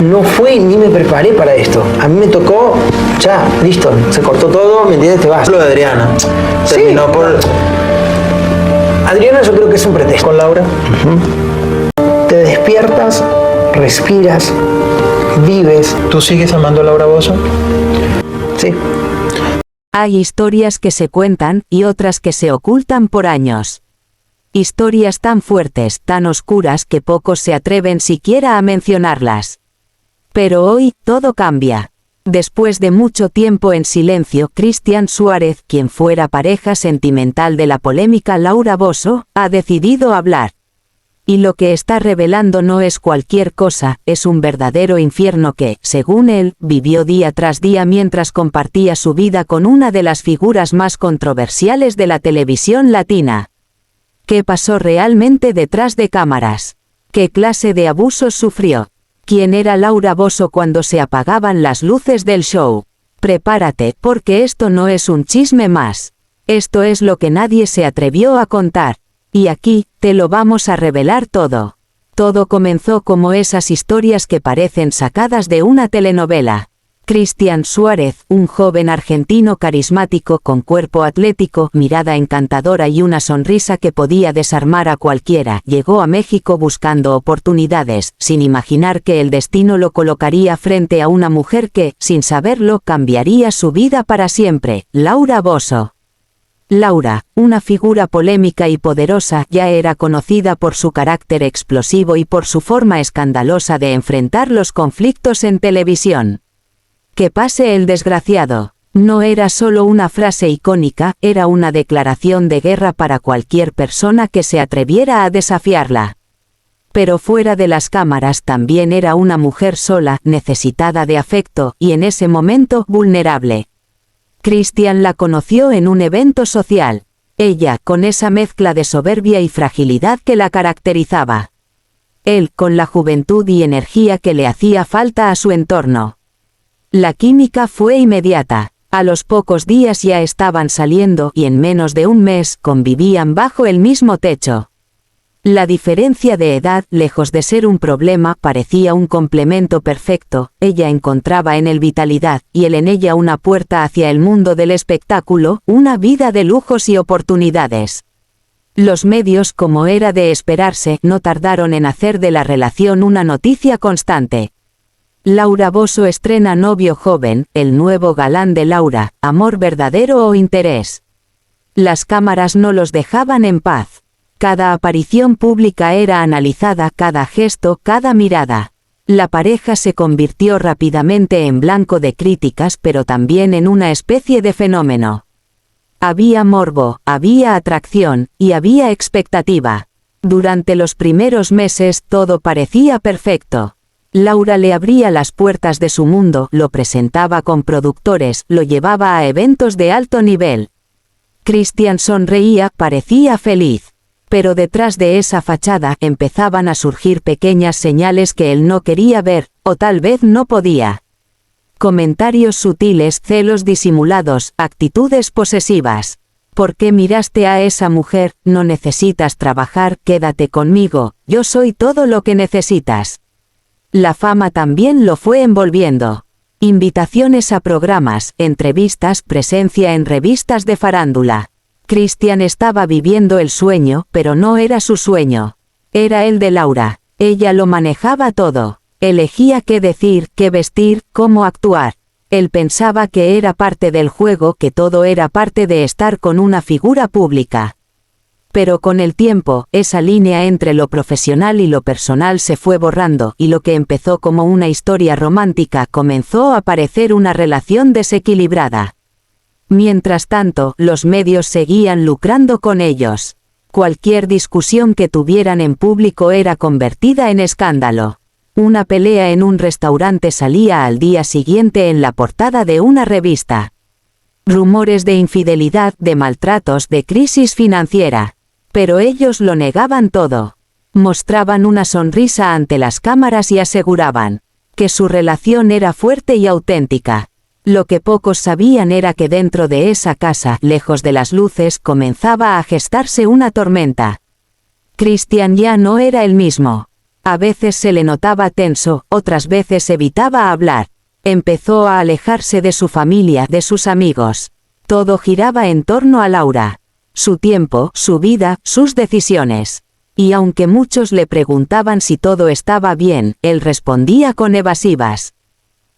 no fui ni me preparé para esto. A mí me tocó, ya, listo, se cortó todo, ¿me entiendes? Te vas. Lo de Adriana. Terminó Sí. por... Adriana yo creo que es un pretexto. con Laura. Te despiertas, respiras, vives. ¿Tú sigues amando a Laura Bozzo? Sí. Hay historias que se cuentan y otras que se ocultan por años. Historias tan fuertes, tan oscuras que pocos se atreven siquiera a mencionarlas. Pero hoy, todo cambia. Después de mucho tiempo en silencio, Cristian Suárez, quien fuera pareja sentimental de la polémica Laura Bozzo, ha decidido hablar. Y lo que está revelando no es cualquier cosa, es un verdadero infierno que, según él, vivió día tras día mientras compartía su vida con una de las figuras más controversiales de la televisión latina. ¿Qué pasó realmente detrás de cámaras? ¿Qué clase de abusos sufrió? ¿Quién era Laura Bozzo cuando se apagaban las luces del show? Prepárate, porque esto no es un chisme más. Esto es lo que nadie se atrevió a contar. Y aquí, te lo vamos a revelar todo. Todo comenzó como esas historias que parecen sacadas de una telenovela. Cristian Suárez, un joven argentino carismático con cuerpo atlético, mirada encantadora y una sonrisa que podía desarmar a cualquiera, llegó a México buscando oportunidades, sin imaginar que el destino lo colocaría frente a una mujer que, sin saberlo, cambiaría su vida para siempre, Laura Bozzo. Laura, una figura polémica y poderosa, ya era conocida por su carácter explosivo y por su forma escandalosa de enfrentar los conflictos en televisión. Que pase el desgraciado. No era solo una frase icónica, era una declaración de guerra para cualquier persona que se atreviera a desafiarla. Pero fuera de las cámaras también era una mujer sola, necesitada de afecto, y en ese momento, vulnerable. Cristian la conoció en un evento social. Ella, con esa mezcla de soberbia y fragilidad que la caracterizaba. Él, con la juventud y energía que le hacía falta a su entorno. La química fue inmediata. A los pocos días ya estaban saliendo y en menos de un mes convivían bajo el mismo techo. La diferencia de edad, lejos de ser un problema, parecía un complemento perfecto. Ella encontraba en él vitalidad, y él en ella una puerta hacia el mundo del espectáculo, una vida de lujos y oportunidades. Los medios, como era de esperarse, no tardaron en hacer de la relación una noticia constante. Laura Bozzo estrena novio joven, el nuevo galán de Laura, amor verdadero o interés. Las cámaras no los dejaban en paz. Cada aparición pública era analizada, cada gesto, cada mirada. La pareja se convirtió rápidamente en blanco de críticas, pero también en una especie de fenómeno. Había morbo, había atracción, y había expectativa. Durante los primeros meses todo parecía perfecto. Laura le abría las puertas de su mundo, lo presentaba con productores, lo llevaba a eventos de alto nivel. Cristian sonreía, parecía feliz. Pero detrás de esa fachada empezaban a surgir pequeñas señales que él no quería ver, o tal vez no podía. Comentarios sutiles, celos disimulados, actitudes posesivas. ¿Por qué miraste a esa mujer? No necesitas trabajar, quédate conmigo, yo soy todo lo que necesitas. La fama también lo fue envolviendo. Invitaciones a programas, entrevistas, presencia en revistas de farándula. Cristian estaba viviendo el sueño, pero no era su sueño. Era el de Laura. Ella lo manejaba todo. Elegía qué decir, qué vestir, cómo actuar. Él pensaba que era parte del juego, que todo era parte de estar con una figura pública. Pero con el tiempo, esa línea entre lo profesional y lo personal se fue borrando, y lo que empezó como una historia romántica comenzó a parecer una relación desequilibrada. Mientras tanto, los medios seguían lucrando con ellos. Cualquier discusión que tuvieran en público era convertida en escándalo. Una pelea en un restaurante salía al día siguiente en la portada de una revista. Rumores de infidelidad, de maltratos, de crisis financiera. Pero ellos lo negaban todo. Mostraban una sonrisa ante las cámaras y aseguraban que su relación era fuerte y auténtica. Lo que pocos sabían era que dentro de esa casa, lejos de las luces, comenzaba a gestarse una tormenta. Cristian ya no era el mismo. A veces se le notaba tenso, otras veces evitaba hablar. Empezó a alejarse de su familia, de sus amigos. Todo giraba en torno a Laura. Su tiempo, su vida, sus decisiones. Y aunque muchos le preguntaban si todo estaba bien, él respondía con evasivas.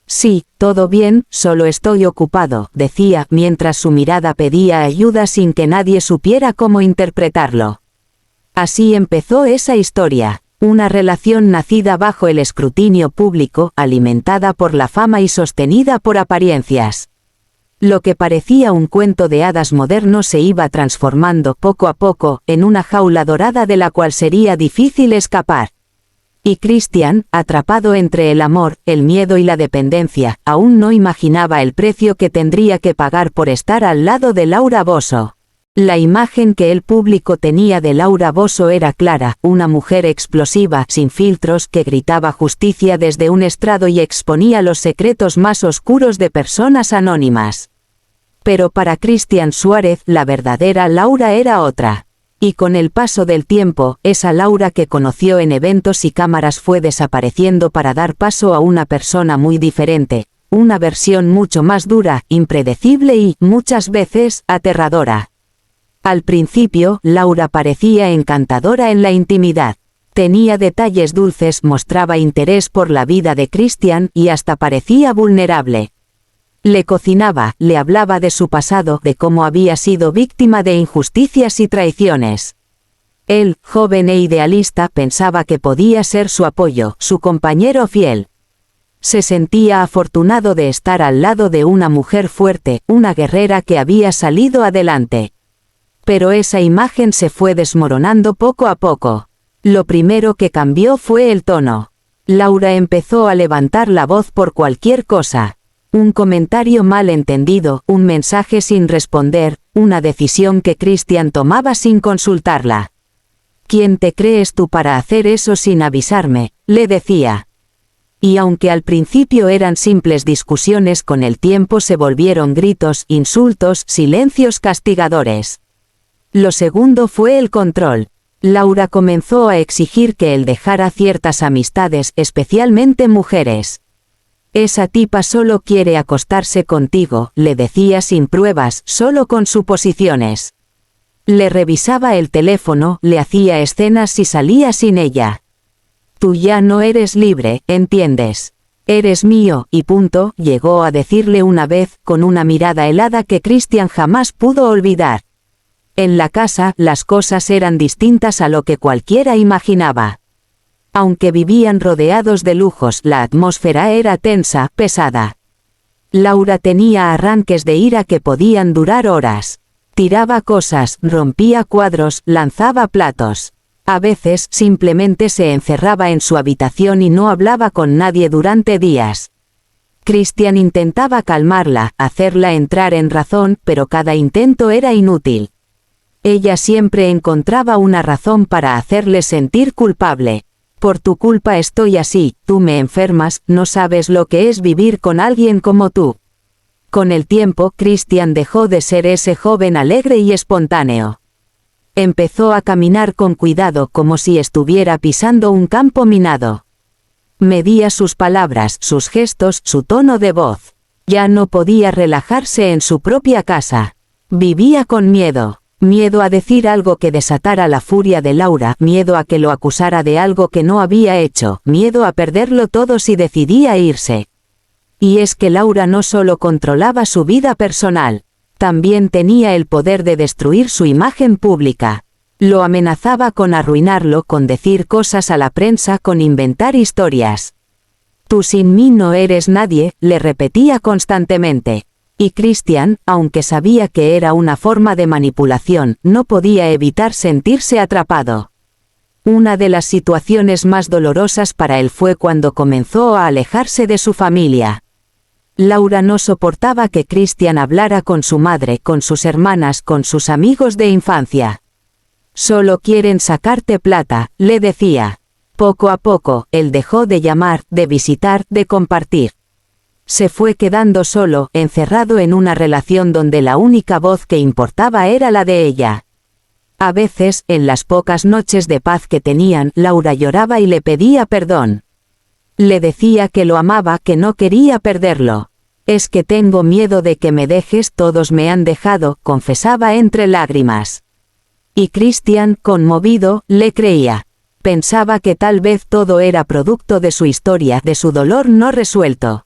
Sí, todo bien, solo estoy ocupado, decía, mientras su mirada pedía ayuda sin que nadie supiera cómo interpretarlo. Así empezó esa historia, una relación nacida bajo el escrutinio público, alimentada por la fama y sostenida por apariencias. Lo que parecía un cuento de hadas moderno se iba transformando poco a poco en una jaula dorada de la cual sería difícil escapar. Y Christian, atrapado entre el amor, el miedo y la dependencia, aún no imaginaba el precio que tendría que pagar por estar al lado de Laura Bosio. La imagen que el público tenía de Laura Bosio era clara, una mujer explosiva, sin filtros, que gritaba justicia desde un estrado y exponía los secretos más oscuros de personas anónimas. Pero para Christian Suárez, la verdadera Laura era otra. Y con el paso del tiempo, esa Laura que conoció en eventos y cámaras fue desapareciendo para dar paso a una persona muy diferente, una versión mucho más dura, impredecible y, muchas veces, aterradora. Al principio, Laura parecía encantadora en la intimidad. Tenía detalles dulces, mostraba interés por la vida de Christian y hasta parecía vulnerable. Le cocinaba, le hablaba de su pasado, de cómo había sido víctima de injusticias y traiciones. Él, joven e idealista, pensaba que podía ser su apoyo, su compañero fiel. Se sentía afortunado de estar al lado de una mujer fuerte, una guerrera que había salido adelante. Pero esa imagen se fue desmoronando poco a poco. Lo primero que cambió fue el tono. Laura empezó a levantar la voz por cualquier cosa. Un comentario mal entendido, un mensaje sin responder, una decisión que Christian tomaba sin consultarla. ¿Quién te crees tú para hacer eso sin avisarme?, le decía. Y aunque al principio eran simples discusiones, con el tiempo se volvieron gritos, insultos, silencios castigadores. Lo segundo fue el control. Laura comenzó a exigir que él dejara ciertas amistades, especialmente mujeres. Esa tipa solo quiere acostarse contigo, le decía sin pruebas, solo con suposiciones. Le revisaba el teléfono, le hacía escenas si salía sin ella. Tú ya no eres libre, ¿entiendes? Eres mío, y punto, llegó a decirle una vez, con una mirada helada que Christian jamás pudo olvidar. En la casa, las cosas eran distintas a lo que cualquiera imaginaba. Aunque vivían rodeados de lujos, la atmósfera era tensa, pesada. Laura tenía arranques de ira que podían durar horas. Tiraba cosas, rompía cuadros, lanzaba platos. A veces simplemente se encerraba en su habitación y no hablaba con nadie durante días. Christian intentaba calmarla, hacerla entrar en razón, pero cada intento era inútil. Ella siempre encontraba una razón para hacerle sentir culpable. Por tu culpa estoy así, tú me enfermas, no sabes lo que es vivir con alguien como tú. Con el tiempo, Christian dejó de ser ese joven alegre y espontáneo. Empezó a caminar con cuidado, como si estuviera pisando un campo minado. Medía sus palabras, sus gestos, su tono de voz. Ya no podía relajarse en su propia casa. Vivía con miedo. Miedo a decir algo que desatara la furia de Laura, miedo a que lo acusara de algo que no había hecho, miedo a perderlo todo si decidía irse. Y es que Laura no solo controlaba su vida personal, también tenía el poder de destruir su imagen pública. Lo amenazaba con arruinarlo, con decir cosas a la prensa, con inventar historias. Tú sin mí no eres nadie, le repetía constantemente. Y Christian, aunque sabía que era una forma de manipulación, no podía evitar sentirse atrapado. Una de las situaciones más dolorosas para él fue cuando comenzó a alejarse de su familia. Laura no soportaba que Christian hablara con su madre, con sus hermanas, con sus amigos de infancia. Solo quieren sacarte plata, le decía. Poco a poco, él dejó de llamar, de visitar, de compartir. Se fue quedando solo, encerrado en una relación donde la única voz que importaba era la de ella. A veces, en las pocas noches de paz que tenían, Laura lloraba y le pedía perdón. Le decía que lo amaba, que no quería perderlo. Es que tengo miedo de que me dejes, todos me han dejado, confesaba entre lágrimas. Y Christian, conmovido, le creía. Pensaba que tal vez todo era producto de su historia, de su dolor no resuelto.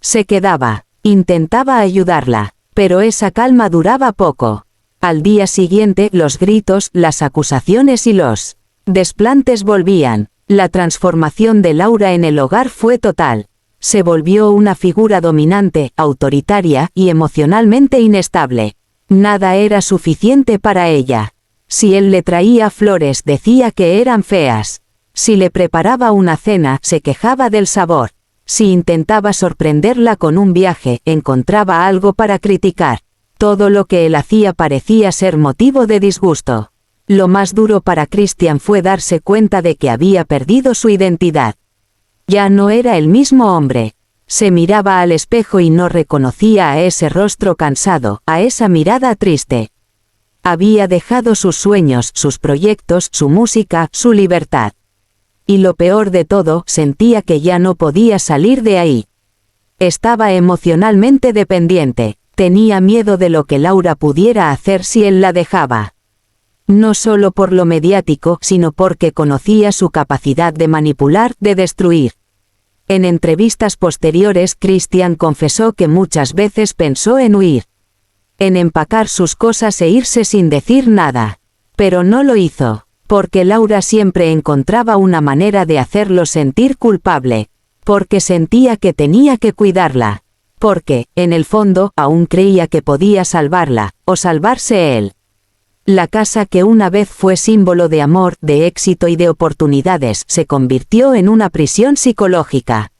Se quedaba, intentaba ayudarla, pero esa calma duraba poco. Al día siguiente, los gritos, las acusaciones y los desplantes volvían. La transformación de Laura en el hogar fue total. Se volvió una figura dominante, autoritaria y emocionalmente inestable. Nada era suficiente para ella. Si él le traía flores, decía que eran feas. Si le preparaba una cena, se quejaba del sabor. Si intentaba sorprenderla con un viaje, encontraba algo para criticar. Todo lo que él hacía parecía ser motivo de disgusto. Lo más duro para Christian fue darse cuenta de que había perdido su identidad. Ya no era el mismo hombre. Se miraba al espejo y no reconocía a ese rostro cansado, a esa mirada triste. Había dejado sus sueños, sus proyectos, su música, su libertad. Y lo peor de todo, sentía que ya no podía salir de ahí. Estaba emocionalmente dependiente, tenía miedo de lo que Laura pudiera hacer si él la dejaba. No solo por lo mediático, sino porque conocía su capacidad de manipular, de destruir. En entrevistas posteriores, Christian confesó que muchas veces pensó en huir, en empacar sus cosas e irse sin decir nada. Pero no lo hizo, porque Laura siempre encontraba una manera de hacerlo sentir culpable, porque sentía que tenía que cuidarla, porque, en el fondo, aún creía que podía salvarla, o salvarse él. La casa que una vez fue símbolo de amor, de éxito y de oportunidades, se convirtió en una prisión psicológica.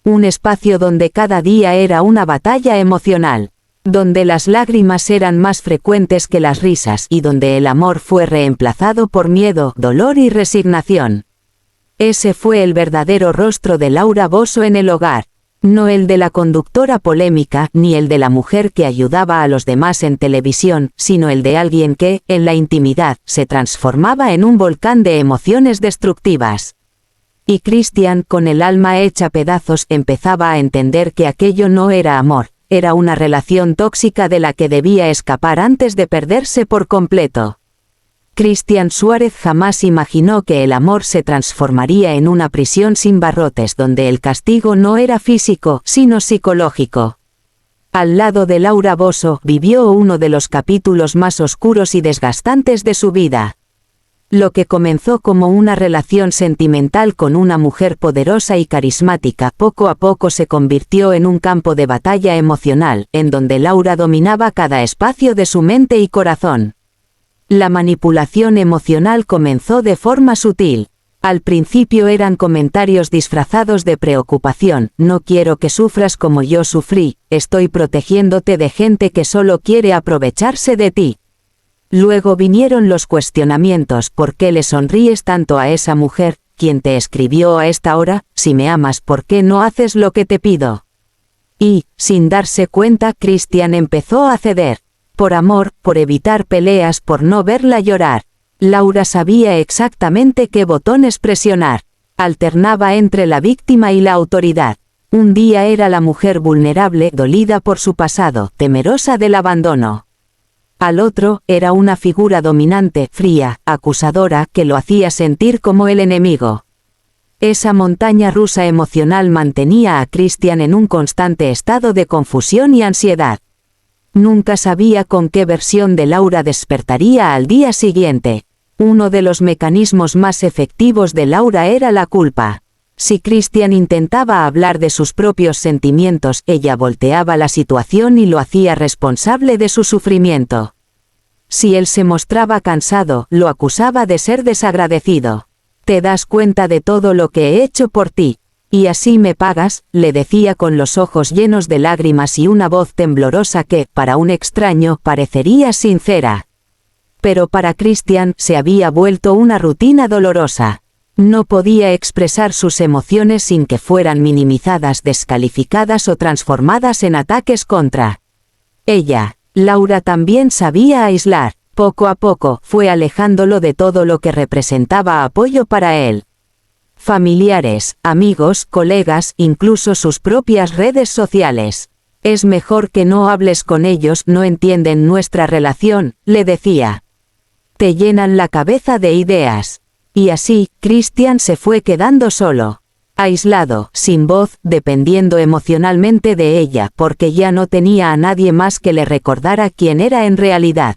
Un espacio donde cada día era una batalla emocional, donde las lágrimas eran más frecuentes que las risas y donde el amor fue reemplazado por miedo, dolor y resignación. Ese fue el verdadero rostro de Laura Bosio en el hogar. No el de la conductora polémica, ni el de la mujer que ayudaba a los demás en televisión, sino el de alguien que, en la intimidad, se transformaba en un volcán de emociones destructivas. Y Christian, con el alma hecha pedazos, empezaba a entender que aquello no era amor, era una relación tóxica de la que debía escapar antes de perderse por completo. Christian Suárez jamás imaginó que el amor se transformaría en una prisión sin barrotes donde el castigo no era físico, sino psicológico. Al lado de Laura Bosio, vivió uno de los capítulos más oscuros y desgastantes de su vida. Lo que comenzó como una relación sentimental con una mujer poderosa y carismática, poco a poco se convirtió en un campo de batalla emocional, en donde Laura dominaba cada espacio de su mente y corazón. La manipulación emocional comenzó de forma sutil. Al principio eran comentarios disfrazados de preocupación: no quiero que sufras como yo sufrí, estoy protegiéndote de gente que solo quiere aprovecharse de ti. Luego vinieron los cuestionamientos: ¿por qué le sonríes tanto a esa mujer? ¿Quién te escribió a esta hora? Si me amas, ¿por qué no haces lo que te pido? Y, sin darse cuenta, Christian empezó a ceder. Por amor, por evitar peleas, por no verla llorar. Laura sabía exactamente qué botones presionar. Alternaba entre la víctima y la autoridad. Un día era la mujer vulnerable, dolida por su pasado, temerosa del abandono. Al otro, era una figura dominante, fría, acusadora, que lo hacía sentir como el enemigo. Esa montaña rusa emocional mantenía a Christian en un constante estado de confusión y ansiedad. Nunca sabía con qué versión de Laura despertaría al día siguiente. Uno de los mecanismos más efectivos de Laura era la culpa. Si Christian intentaba hablar de sus propios sentimientos, ella volteaba la situación y lo hacía responsable de su sufrimiento. Si él se mostraba cansado, lo acusaba de ser desagradecido. «Te das cuenta de todo lo que he hecho por ti. Y así me pagas», le decía con los ojos llenos de lágrimas y una voz temblorosa que, para un extraño, parecería sincera. Pero para Christian se había vuelto una rutina dolorosa. No podía expresar sus emociones sin que fueran minimizadas, descalificadas o transformadas en ataques contra ella. Laura también sabía aislar. Poco a poco fue alejándolo de todo lo que representaba apoyo para él. Familiares, amigos, colegas, incluso sus propias redes sociales. Es mejor que no hables con ellos, no entienden nuestra relación, le decía. Te llenan la cabeza de ideas. Y así, Christian se fue quedando solo. Aislado, sin voz, dependiendo emocionalmente de ella, porque ya no tenía a nadie más que le recordara quién era en realidad.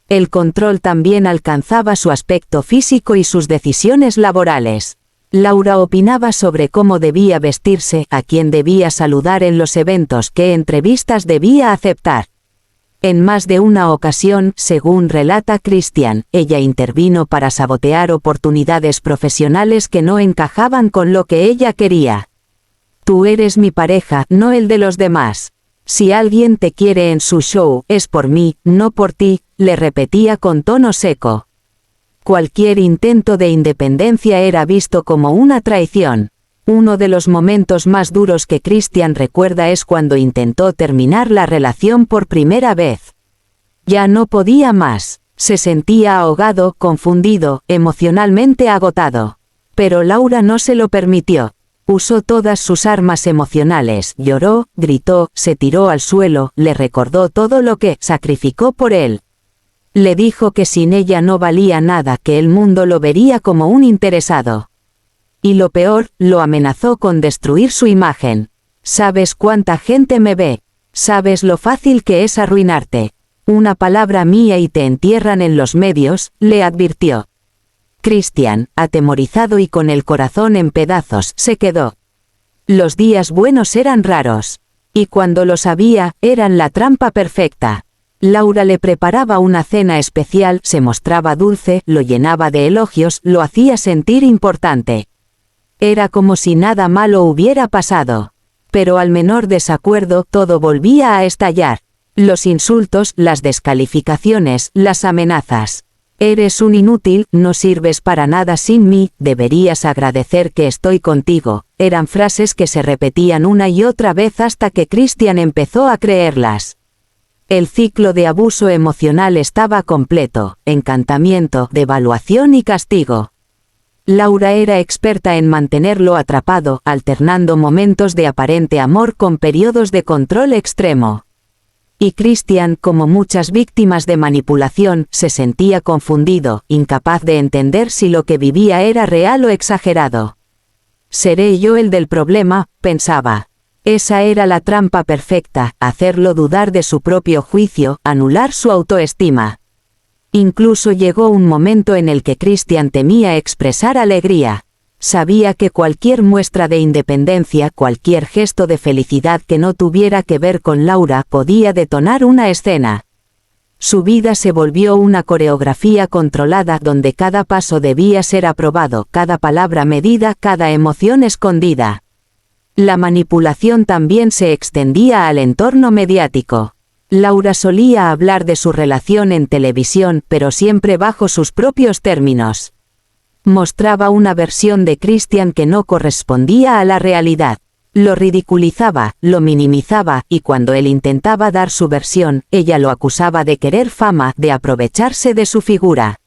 El control también alcanzaba su aspecto físico y sus decisiones laborales. Laura opinaba sobre cómo debía vestirse, a quién debía saludar en los eventos, qué entrevistas debía aceptar. En más de una ocasión, según relata Christian, ella intervino para sabotear oportunidades profesionales que no encajaban con lo que ella quería. Tú eres mi pareja, no el de los demás. Si alguien te quiere en su show, es por mí, no por ti, le repetía con tono seco. Cualquier intento de independencia era visto como una traición. Uno de los momentos más duros que Christian recuerda es cuando intentó terminar la relación por primera vez. Ya no podía más, se sentía ahogado, confundido, emocionalmente agotado. Pero Laura no se lo permitió. Usó todas sus armas emocionales, lloró, gritó, se tiró al suelo, le recordó todo lo que sacrificó por él. Le dijo que sin ella no valía nada, que el mundo lo vería como un interesado. Y lo peor, lo amenazó con destruir su imagen. ¿Sabes cuánta gente me ve? ¿Sabes lo fácil que es arruinarte? Una palabra mía y te entierran en los medios, le advirtió. Christian, atemorizado y con el corazón en pedazos, se quedó. Los días buenos eran raros. Y cuando los había, eran la trampa perfecta. Laura le preparaba una cena especial, se mostraba dulce, lo llenaba de elogios, lo hacía sentir importante. Era como si nada malo hubiera pasado. Pero al menor desacuerdo, todo volvía a estallar. Los insultos, las descalificaciones, las amenazas. Eres un inútil, no sirves para nada sin mí, deberías agradecer que estoy contigo. Eran frases que se repetían una y otra vez hasta que Christian empezó a creerlas. El ciclo de abuso emocional estaba completo, encantamiento, devaluación y castigo. Laura era experta en mantenerlo atrapado, alternando momentos de aparente amor con periodos de control extremo. Y Christian, como muchas víctimas de manipulación, se sentía confundido, incapaz de entender si lo que vivía era real o exagerado. «Seré yo el del problema», pensaba. Esa era la trampa perfecta, hacerlo dudar de su propio juicio, anular su autoestima. Incluso llegó un momento en el que Christian temía expresar alegría. Sabía que cualquier muestra de independencia, cualquier gesto de felicidad que no tuviera que ver con Laura, podía detonar una escena. Su vida se volvió una coreografía controlada donde cada paso debía ser aprobado, cada palabra medida, cada emoción escondida. La manipulación también se extendía al entorno mediático. Laura solía hablar de su relación en televisión, pero siempre bajo sus propios términos. Mostraba una versión de Christian que no correspondía a la realidad. Lo ridiculizaba, lo minimizaba, y cuando él intentaba dar su versión, ella lo acusaba de querer fama, de aprovecharse de su figura.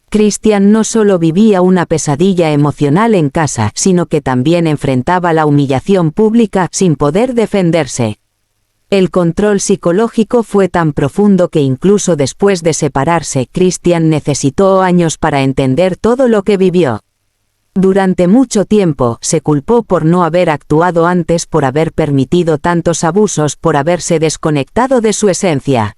Christian no solo vivía una pesadilla emocional en casa, sino que también enfrentaba la humillación pública, sin poder defenderse. El control psicológico fue tan profundo que incluso después de separarse, Christian necesitó años para entender todo lo que vivió. Durante mucho tiempo, se culpó por no haber actuado antes, por haber permitido tantos abusos, por haberse desconectado de su esencia.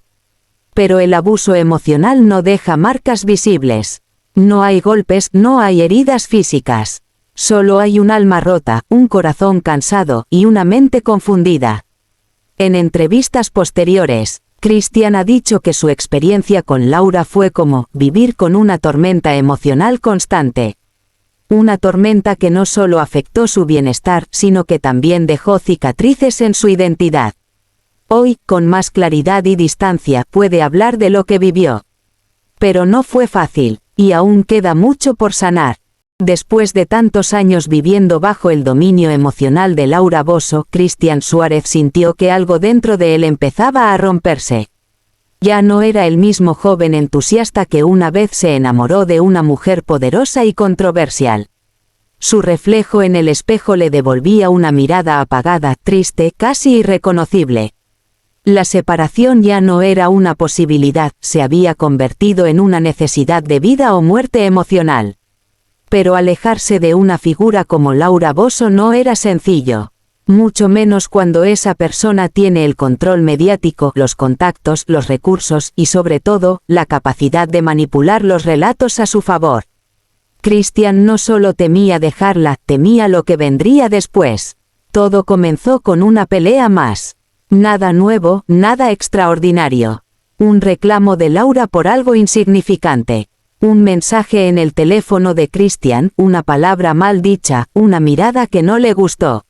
Pero el abuso emocional no deja marcas visibles. No hay golpes, no hay heridas físicas. Solo hay un alma rota, un corazón cansado y una mente confundida. En entrevistas posteriores, Christian ha dicho que su experiencia con Laura fue como vivir con una tormenta emocional constante. Una tormenta que no solo afectó su bienestar, sino que también dejó cicatrices en su identidad. Hoy, con más claridad y distancia, puede hablar de lo que vivió. Pero no fue fácil, y aún queda mucho por sanar. Después de tantos años viviendo bajo el dominio emocional de Laura Bosio, Christian Suárez sintió que algo dentro de él empezaba a romperse. Ya no era el mismo joven entusiasta que una vez se enamoró de una mujer poderosa y controversial. Su reflejo en el espejo le devolvía una mirada apagada, triste, casi irreconocible. La separación ya no era una posibilidad, se había convertido en una necesidad de vida o muerte emocional. Pero alejarse de una figura como Laura Bosio no era sencillo. Mucho menos cuando esa persona tiene el control mediático, los contactos, los recursos y sobre todo, la capacidad de manipular los relatos a su favor. Christian no solo temía dejarla, temía lo que vendría después. Todo comenzó con una pelea más. Nada nuevo, nada extraordinario. Un reclamo de Laura por algo insignificante. Un mensaje en el teléfono de Christian, una palabra mal dicha, una mirada que no le gustó.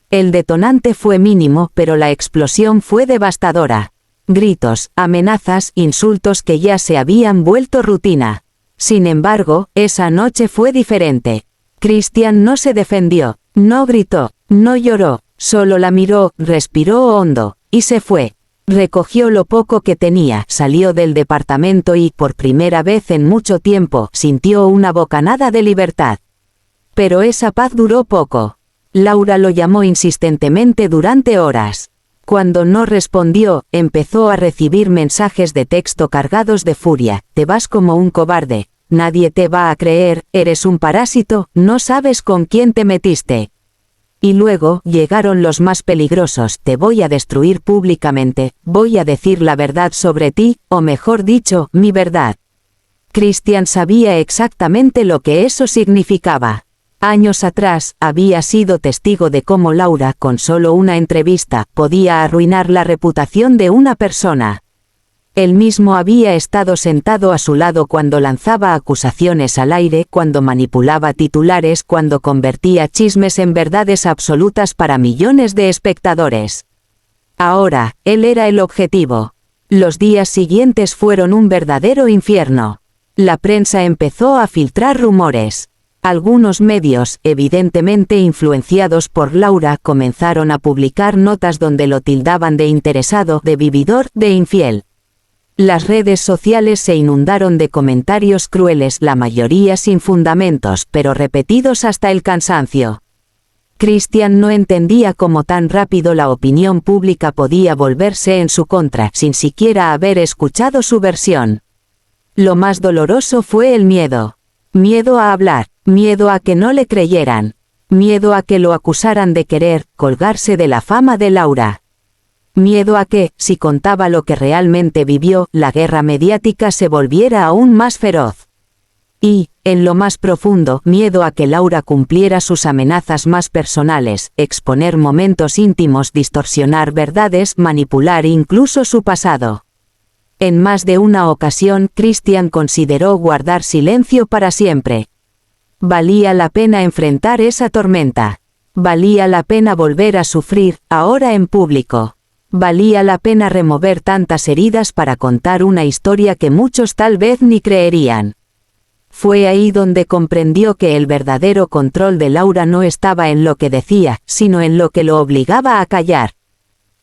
El detonante fue mínimo, pero la explosión fue devastadora. Gritos, amenazas, insultos que ya se habían vuelto rutina. Sin embargo, esa noche fue diferente. Christian no se defendió, no gritó, no lloró, solo la miró, respiró hondo, y se fue. Recogió lo poco que tenía, salió del departamento y, por primera vez en mucho tiempo, sintió una bocanada de libertad. Pero esa paz duró poco. Laura lo llamó insistentemente durante horas. Cuando no respondió, empezó a recibir mensajes de texto cargados de furia. Te vas como un cobarde, nadie te va a creer, eres un parásito, no sabes con quién te metiste. Y luego, llegaron los más peligrosos, te voy a destruir públicamente, voy a decir la verdad sobre ti, o mejor dicho, mi verdad. Christian sabía exactamente lo que eso significaba. Años atrás, había sido testigo de cómo Laura, con solo una entrevista, podía arruinar la reputación de una persona. Él mismo había estado sentado a su lado cuando lanzaba acusaciones al aire, cuando manipulaba titulares, cuando convertía chismes en verdades absolutas para millones de espectadores. Ahora, él era el objetivo. Los días siguientes fueron un verdadero infierno. La prensa empezó a filtrar rumores. Algunos medios, evidentemente influenciados por Laura, comenzaron a publicar notas donde lo tildaban de interesado, de vividor, de infiel. Las redes sociales se inundaron de comentarios crueles, la mayoría sin fundamentos, pero repetidos hasta el cansancio. Christian no entendía cómo tan rápido la opinión pública podía volverse en su contra, sin siquiera haber escuchado su versión. Lo más doloroso fue el miedo. Miedo a hablar. Miedo a que no le creyeran. Miedo a que lo acusaran de querer colgarse de la fama de Laura. Miedo a que, si contaba lo que realmente vivió, la guerra mediática se volviera aún más feroz. Y, en lo más profundo, miedo a que Laura cumpliera sus amenazas más personales, exponer momentos íntimos, distorsionar verdades, manipular incluso su pasado. En más de una ocasión, Christian consideró guardar silencio para siempre. Valía la pena enfrentar esa tormenta. Valía la pena volver a sufrir, ahora en público. Valía la pena remover tantas heridas para contar una historia que muchos tal vez ni creerían. Fue ahí donde comprendió que el verdadero control de Laura no estaba en lo que decía, sino en lo que lo obligaba a callar.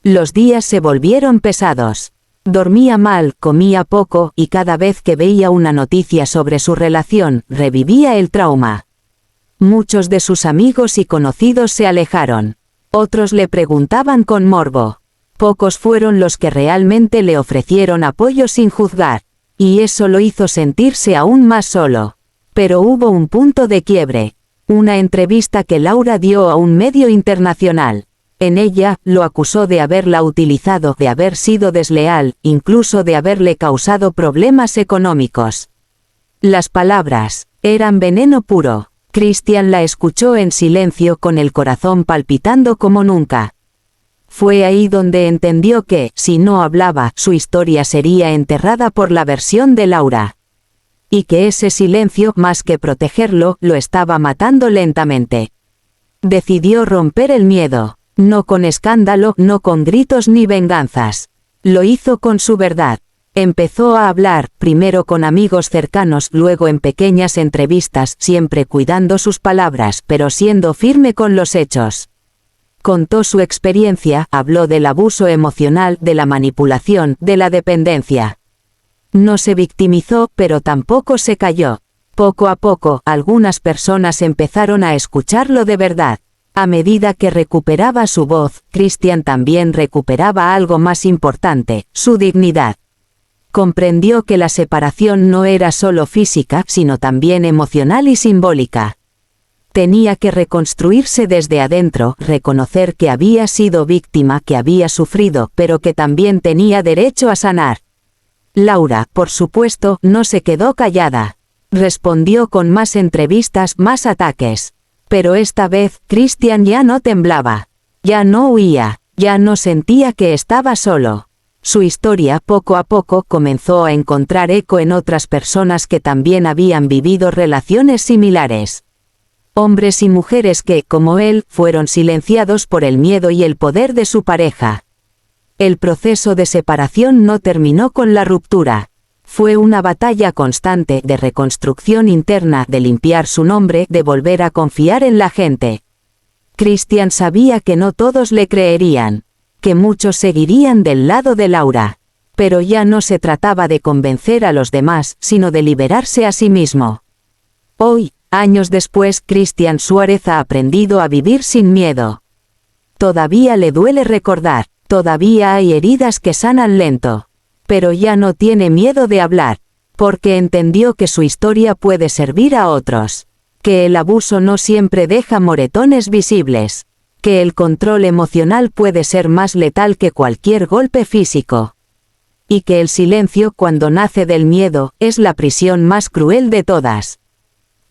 Los días se volvieron pesados. Dormía mal, comía poco, y cada vez que veía una noticia sobre su relación, revivía el trauma. Muchos de sus amigos y conocidos se alejaron. Otros le preguntaban con morbo. Pocos fueron los que realmente le ofrecieron apoyo sin juzgar. Y eso lo hizo sentirse aún más solo. Pero hubo un punto de quiebre. Una entrevista que Laura dio a un medio internacional. En ella, lo acusó de haberla utilizado, de haber sido desleal, incluso de haberle causado problemas económicos. Las palabras eran veneno puro. Christian la escuchó en silencio con el corazón palpitando como nunca. Fue ahí donde entendió que, si no hablaba, su historia sería enterrada por la versión de Laura. Y que ese silencio, más que protegerlo, lo estaba matando lentamente. Decidió romper el miedo. No con escándalo, no con gritos ni venganzas. Lo hizo con su verdad. Empezó a hablar, primero con amigos cercanos, luego en pequeñas entrevistas, siempre cuidando sus palabras, pero siendo firme con los hechos. Contó su experiencia, habló del abuso emocional, de la manipulación, de la dependencia. No se victimizó, pero tampoco se calló. Poco a poco, algunas personas empezaron a escucharlo de verdad. A medida que recuperaba su voz, Christian también recuperaba algo más importante, su dignidad. Comprendió que la separación no era solo física, sino también emocional y simbólica. Tenía que reconstruirse desde adentro, reconocer que había sido víctima, que había sufrido, pero que también tenía derecho a sanar. Laura, por supuesto, no se quedó callada. Respondió con más entrevistas, más ataques. Pero esta vez, Christian ya no temblaba. Ya no huía, ya no sentía que estaba solo. Su historia, poco a poco, comenzó a encontrar eco en otras personas que también habían vivido relaciones similares. Hombres y mujeres que, como él, fueron silenciados por el miedo y el poder de su pareja. El proceso de separación no terminó con la ruptura. Fue una batalla constante de reconstrucción interna, de limpiar su nombre, de volver a confiar en la gente. Christian sabía que no todos le creerían, que muchos seguirían del lado de Laura. Pero ya no se trataba de convencer a los demás, sino de liberarse a sí mismo. Hoy, años después, Christian Suárez ha aprendido a vivir sin miedo. Todavía le duele recordar, todavía hay heridas que sanan lento. Pero ya no tiene miedo de hablar, porque entendió que su historia puede servir a otros. Que el abuso no siempre deja moretones visibles. Que el control emocional puede ser más letal que cualquier golpe físico. Y que el silencio, cuando nace del miedo, es la prisión más cruel de todas.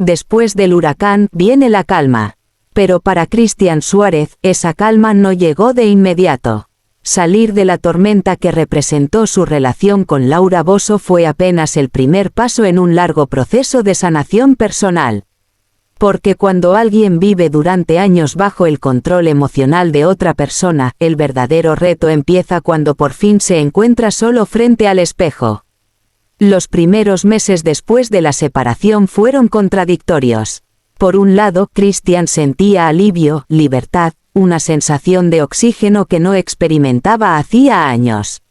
Después del huracán, viene la calma. Pero para Christian Suárez, esa calma no llegó de inmediato. Salir de la tormenta que representó su relación con Laura Bosio fue apenas el primer paso en un largo proceso de sanación personal. Porque cuando alguien vive durante años bajo el control emocional de otra persona, el verdadero reto empieza cuando por fin se encuentra solo frente al espejo. Los primeros meses después de la separación fueron contradictorios. Por un lado, Christian sentía alivio, libertad, una sensación de oxígeno que no experimentaba hacía años.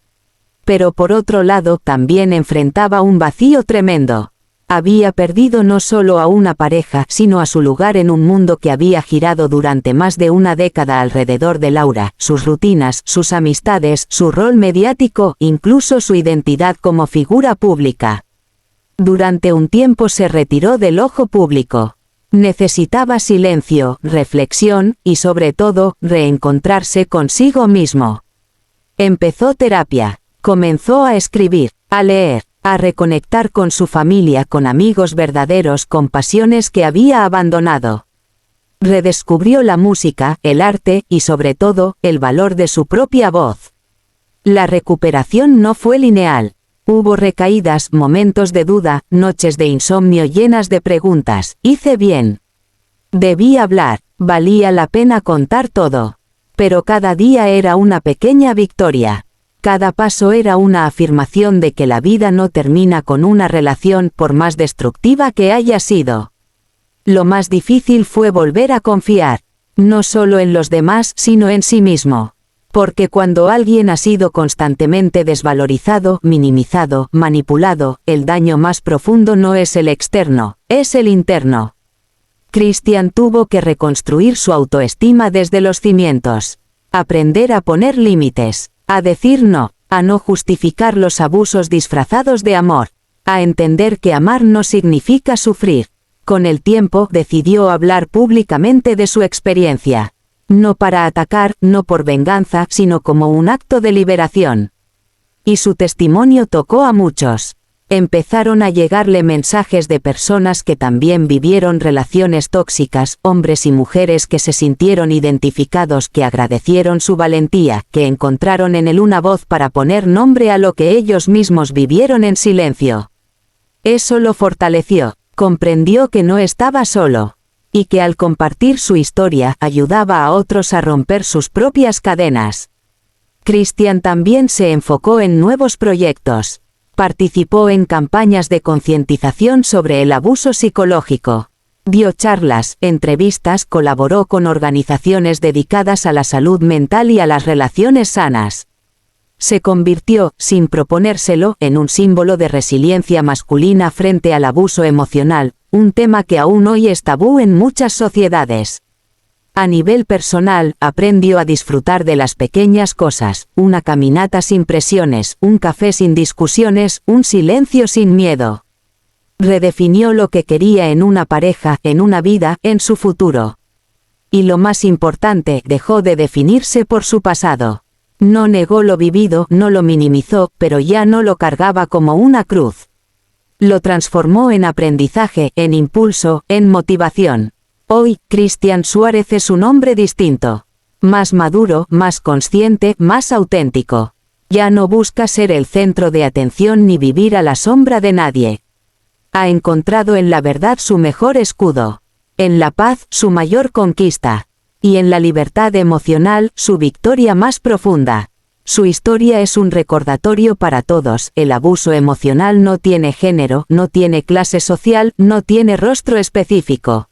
Pero por otro lado, también enfrentaba un vacío tremendo. Había perdido no solo a una pareja, sino a su lugar en un mundo que había girado durante más de una década alrededor de Laura, sus rutinas, sus amistades, su rol mediático, incluso su identidad como figura pública. Durante un tiempo se retiró del ojo público. Necesitaba silencio, reflexión, y sobre todo, reencontrarse consigo mismo. Empezó terapia, comenzó a escribir, a leer, a reconectar con su familia, con amigos verdaderos, con pasiones que había abandonado. Redescubrió la música, el arte, y sobre todo, el valor de su propia voz. La recuperación no fue lineal. Hubo recaídas, momentos de duda, noches de insomnio llenas de preguntas. ¿Hice bien? Debí hablar, valía la pena contar todo. Pero cada día era una pequeña victoria. Cada paso era una afirmación de que la vida no termina con una relación, por más destructiva que haya sido. Lo más difícil fue volver a confiar, no solo en los demás, sino en sí mismo. Porque cuando alguien ha sido constantemente desvalorizado, minimizado, manipulado, el daño más profundo no es el externo, es el interno. Christian tuvo que reconstruir su autoestima desde los cimientos. Aprender a poner límites, a decir no, a no justificar los abusos disfrazados de amor, a entender que amar no significa sufrir. Con el tiempo, decidió hablar públicamente de su experiencia. No para atacar, no por venganza, sino como un acto de liberación. Y su testimonio tocó a muchos. Empezaron a llegarle mensajes de personas que también vivieron relaciones tóxicas, hombres y mujeres que se sintieron identificados, que agradecieron su valentía, que encontraron en él una voz para poner nombre a lo que ellos mismos vivieron en silencio. Eso lo fortaleció, comprendió que no estaba solo. Y que al compartir su historia, ayudaba a otros a romper sus propias cadenas. Christian también se enfocó en nuevos proyectos. Participó en campañas de concientización sobre el abuso psicológico. Dio charlas, entrevistas, colaboró con organizaciones dedicadas a la salud mental y a las relaciones sanas. Se convirtió, sin proponérselo, en un símbolo de resiliencia masculina frente al abuso emocional, un tema que aún hoy es tabú en muchas sociedades. A nivel personal, aprendió a disfrutar de las pequeñas cosas, una caminata sin presiones, un café sin discusiones, un silencio sin miedo. Redefinió lo que quería en una pareja, en una vida, en su futuro. Y lo más importante, dejó de definirse por su pasado. No negó lo vivido, no lo minimizó, pero ya no lo cargaba como una cruz. Lo transformó en aprendizaje, en impulso, en motivación. Hoy, Cristian Suárez es un hombre distinto. Más maduro, más consciente, más auténtico. Ya no busca ser el centro de atención ni vivir a la sombra de nadie. Ha encontrado en la verdad su mejor escudo. En la paz, su mayor conquista. Y en la libertad emocional, su victoria más profunda. Su historia es un recordatorio para todos. El abuso emocional no tiene género, no tiene clase social, no tiene rostro específico.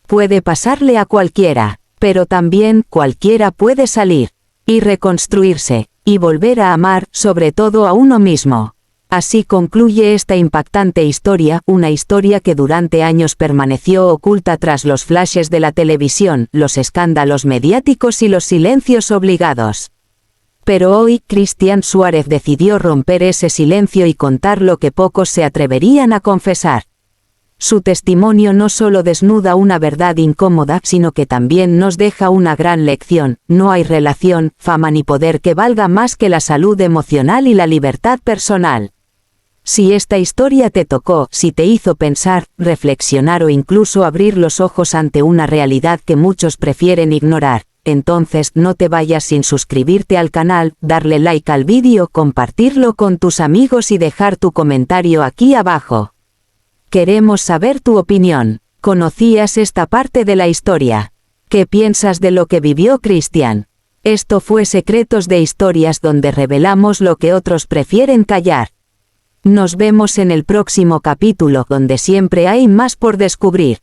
Puede pasarle a cualquiera, pero también cualquiera puede salir, y reconstruirse, y volver a amar, sobre todo a uno mismo. Así concluye esta impactante historia, una historia que durante años permaneció oculta tras los flashes de la televisión, los escándalos mediáticos y los silencios obligados. Pero hoy, Cristian Suárez decidió romper ese silencio y contar lo que pocos se atreverían a confesar. Su testimonio no solo desnuda una verdad incómoda, sino que también nos deja una gran lección: no hay relación, fama ni poder que valga más que la salud emocional y la libertad personal. Si esta historia te tocó, si te hizo pensar, reflexionar o incluso abrir los ojos ante una realidad que muchos prefieren ignorar, entonces no te vayas sin suscribirte al canal, darle like al vídeo, compartirlo con tus amigos y dejar tu comentario aquí abajo. Queremos saber tu opinión. ¿Conocías esta parte de la historia? ¿Qué piensas de lo que vivió Cristian? Esto fue Secretos de Historias, donde revelamos lo que otros prefieren callar. Nos vemos en el próximo capítulo, donde siempre hay más por descubrir.